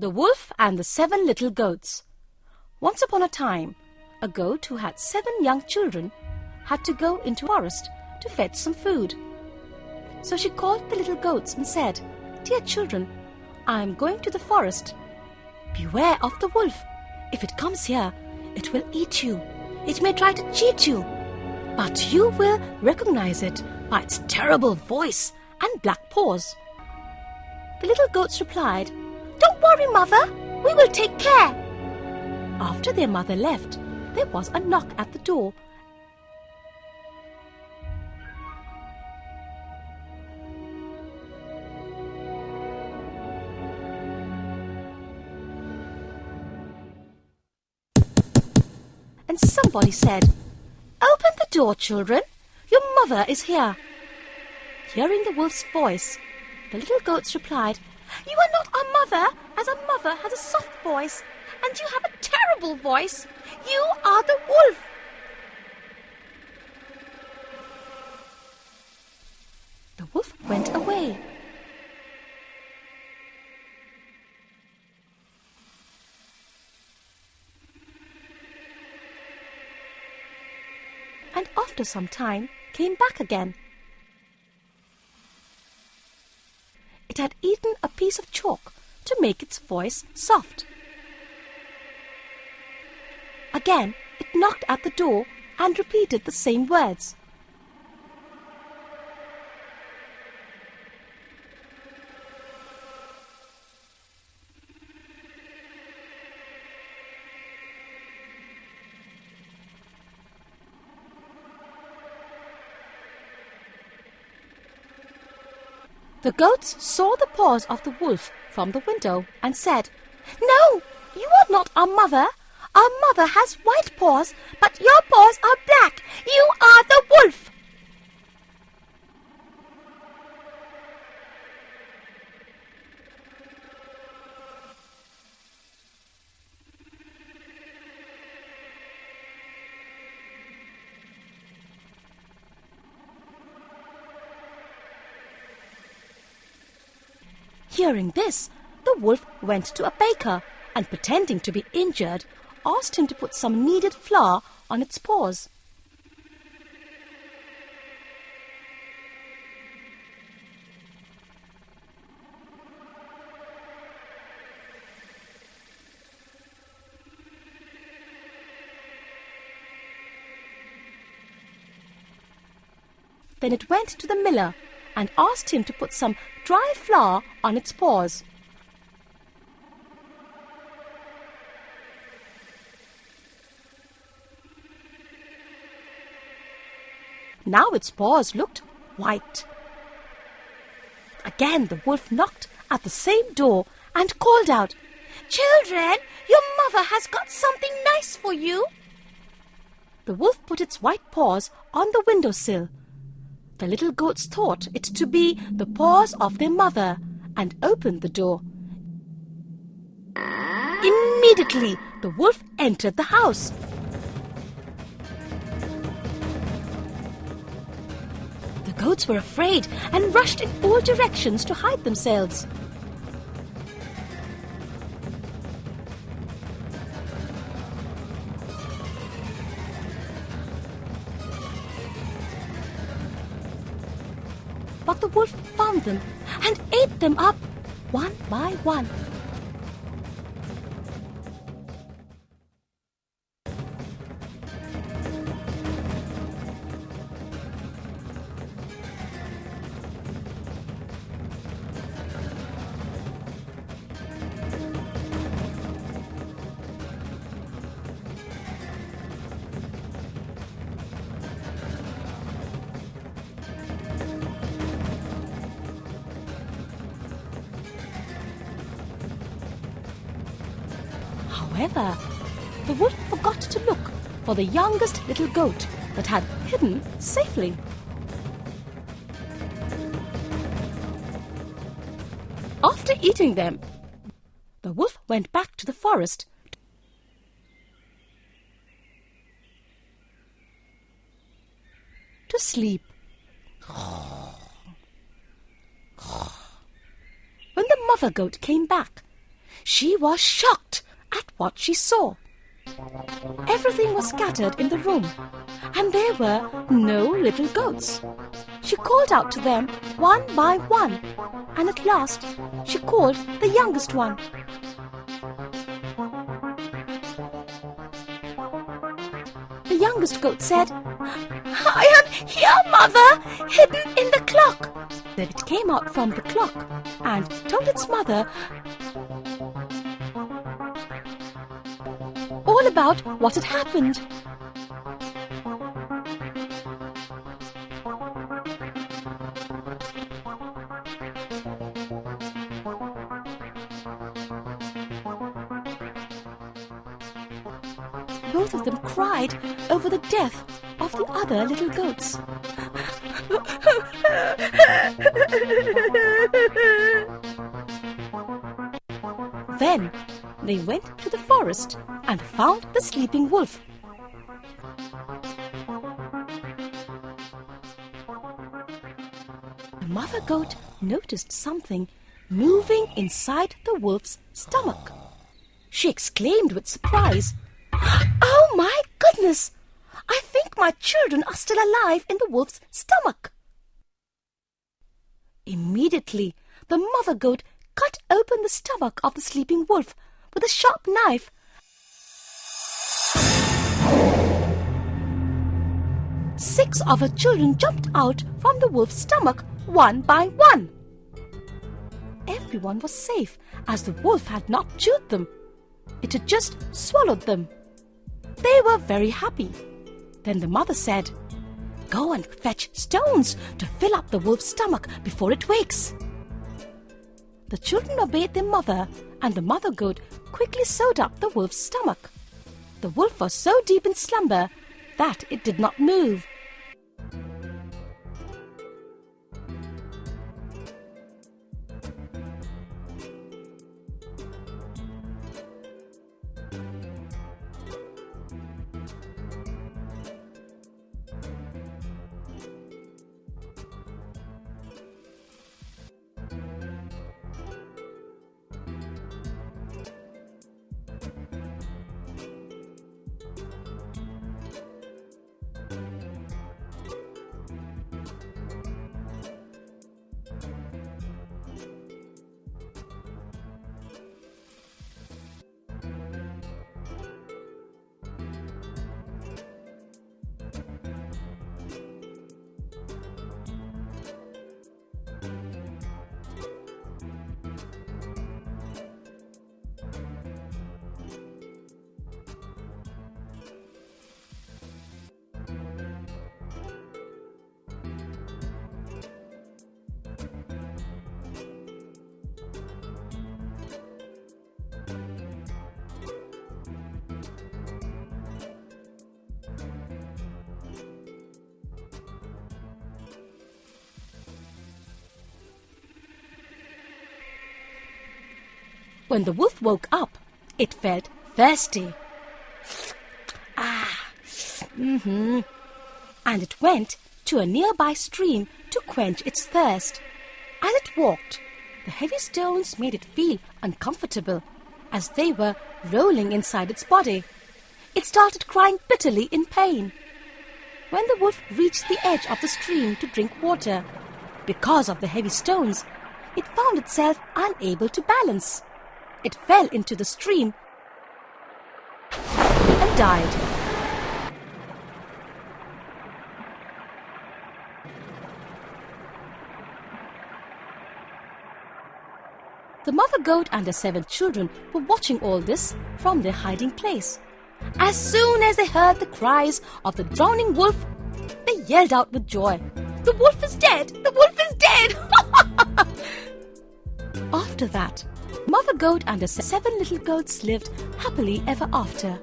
The Wolf and the 7 Little Goats. Once upon a time, a goat who had 7 young children had to go into a forest to fetch some food. So she called the little goats and said, "Dear children, I am going to the forest. Beware of the wolf. If it comes here, it will eat you. It may try to cheat you, but you will recognize it by its terrible voice and black paws." The little goats replied, "Don't worry, Mother. We will take care." After their mother left, there was a knock at the door. And somebody said, "Open the door, children. Your mother is here." Hearing the wolf's voice, the little goats replied, "You are not our mother, as a mother has a soft voice, and you have a terrible voice. You are the wolf." The wolf went away. And after some time came back again. It had eaten a piece of chalk to make its voice soft. Again it knocked at the door and repeated the same words. The goats saw the paws of the wolf from the window and said, "No, you are not our mother. Our mother has white paws, but your paws are black. You are the wolf." Hearing this, the wolf went to a baker and, pretending to be injured, asked him to put some kneaded flour on its paws. Then it went to the miller and asked him to put some dry flour on its paws. Now its paws looked white. Again the wolf knocked at the same door and called out, "Children, your mother has got something nice for you." The wolf put its white paws on the windowsill. The little goats thought it to be the paws of their mother and opened the door. Immediately the wolf entered the house. The goats were afraid and rushed in all directions to hide themselves. But the wolf found them and ate them up one by one. However, the wolf forgot to look for the youngest little goat that had hidden safely. After eating them, the wolf went back to the forest to sleep. When the mother goat came back, She was shocked at what she saw. Everything was scattered in the room, and there were no little goats. She called out to them one by one, and at last she called the youngest one. The youngest goat said, "I am here, Mother, hidden in the clock." Then it came out from the clock and told its mother all about what had happened. Both of them cried over the death of the other little goats. Then they went to the forest and found the sleeping wolf. The mother goat noticed something moving inside the wolf's stomach. She exclaimed with surprise, "Oh my goodness! I think my children are still alive in the wolf's stomach." Immediately, the mother goat cut open the stomach of the sleeping wolf with a sharp knife. Six of her children jumped out from the wolf's stomach one by one. Everyone was safe, as the wolf had not chewed them. It had just swallowed them. They were very happy. Then the mother said, "Go and fetch stones to fill up the wolf's stomach before it wakes." The children obeyed their mother, and the mother goat quickly sewed up the wolf's stomach. The wolf was so deep in slumber that it did not move. When the wolf woke up, it felt thirsty. And it went to a nearby stream to quench its thirst. As it walked, the heavy stones made it feel uncomfortable, as they were rolling inside its body. It started crying bitterly in pain. When the wolf reached the edge of the stream to drink water, because of the heavy stones, it found itself unable to balance. It fell into the stream and died. The mother goat and her 7 children were watching all this from their hiding place. As soon as they heard the cries of the drowning wolf, they yelled out with joy, "The wolf is dead! The wolf is dead!" After that, Mother Goat and her 7 little goats lived happily ever after.